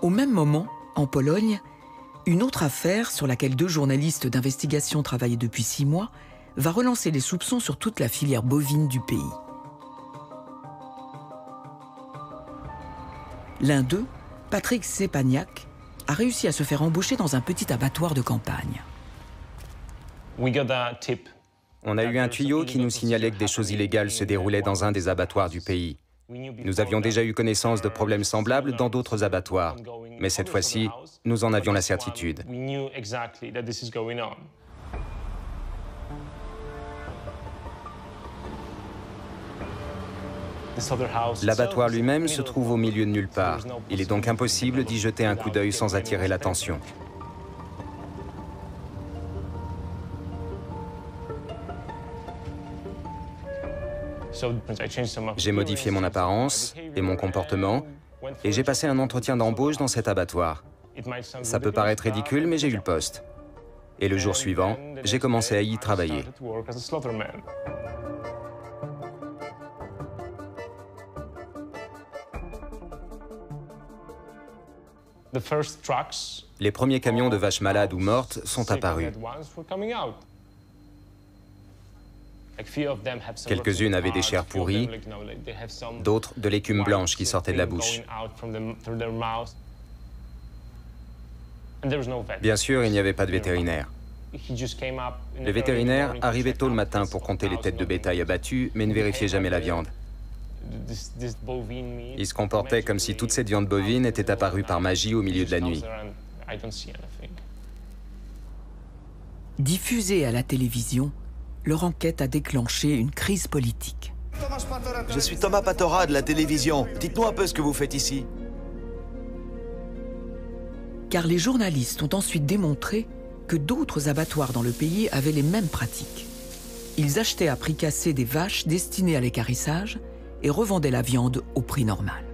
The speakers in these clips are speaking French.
Au même moment, en Pologne, une autre affaire sur laquelle 2 journalistes d'investigation travaillaient depuis 6 mois va relancer les soupçons sur toute la filière bovine du pays. L'un d'eux, Patrick Szczepaniak, a réussi à se faire embaucher dans un petit abattoir de campagne. On a eu un tuyau qui nous signalait que des choses illégales se déroulaient dans un des abattoirs du pays. Nous avions déjà eu connaissance de problèmes semblables dans d'autres abattoirs, mais cette fois-ci, nous en avions la certitude. L'abattoir lui-même se trouve au milieu de nulle part. Il est donc impossible d'y jeter un coup d'œil sans attirer l'attention. J'ai modifié mon apparence et mon comportement et j'ai passé un entretien d'embauche dans cet abattoir. Ça peut paraître ridicule, mais j'ai eu le poste. Et le jour suivant, j'ai commencé à y travailler. Les premiers camions de vaches malades ou mortes sont apparus. Quelques-unes avaient des chairs pourries, d'autres de l'écume blanche qui sortait de la bouche. Bien sûr, il n'y avait pas de vétérinaire. Le vétérinaire arrivait tôt le matin pour compter les têtes de bétail abattues, mais ne vérifiait jamais la viande. Il se comportait comme si toute cette viande bovine était apparue par magie au milieu de la nuit. Diffusée à la télévision, leur enquête a déclenché une crise politique. Je suis Thomas Patora de la télévision. Dites-nous un peu ce que vous faites ici. Car les journalistes ont ensuite démontré que d'autres abattoirs dans le pays avaient les mêmes pratiques. Ils achetaient à prix cassé des vaches destinées à l'équarrissage et revendaient la viande au prix normal.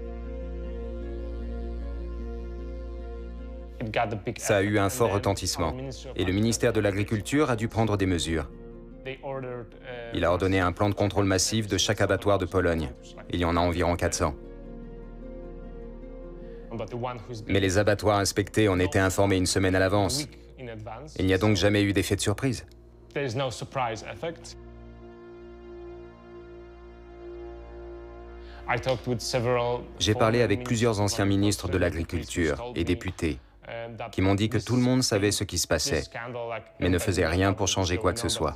Ça a eu un fort retentissement et le ministère de l'Agriculture a dû prendre des mesures. Il a ordonné un plan de contrôle massif de chaque abattoir de Pologne. Il y en a environ 400. Mais les abattoirs inspectés en étaient informés une semaine à l'avance. Il n'y a donc jamais eu d'effet de surprise. J'ai parlé avec plusieurs anciens ministres de l'Agriculture et députés qui m'ont dit que tout le monde savait ce qui se passait, mais ne faisait rien pour changer quoi que ce soit,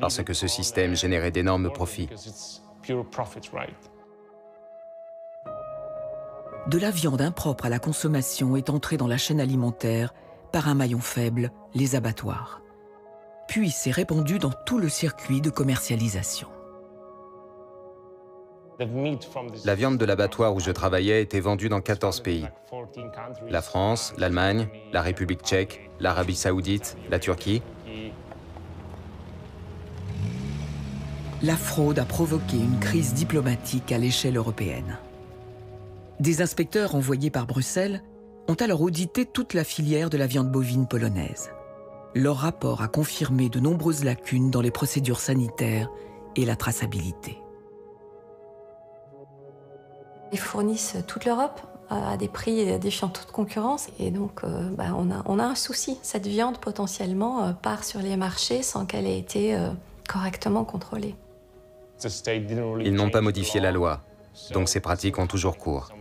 parce que ce système générait d'énormes profits. De la viande impropre à la consommation est entrée dans la chaîne alimentaire par un maillon faible, les abattoirs. Puis s'est répandue dans tout le circuit de commercialisation. La viande de l'abattoir où je travaillais était vendue dans 14 pays. La France, l'Allemagne, la République tchèque, l'Arabie saoudite, la Turquie. La fraude a provoqué une crise diplomatique à l'échelle européenne. Des inspecteurs envoyés par Bruxelles ont alors audité toute la filière de la viande bovine polonaise. Leur rapport a confirmé de nombreuses lacunes dans les procédures sanitaires et la traçabilité. Ils fournissent toute l'Europe à des prix défiant toute concurrence. Et donc, on a un souci. Cette viande, potentiellement, part sur les marchés sans qu'elle ait été correctement contrôlée. Ils n'ont pas modifié la loi, donc ces pratiques ont toujours cours.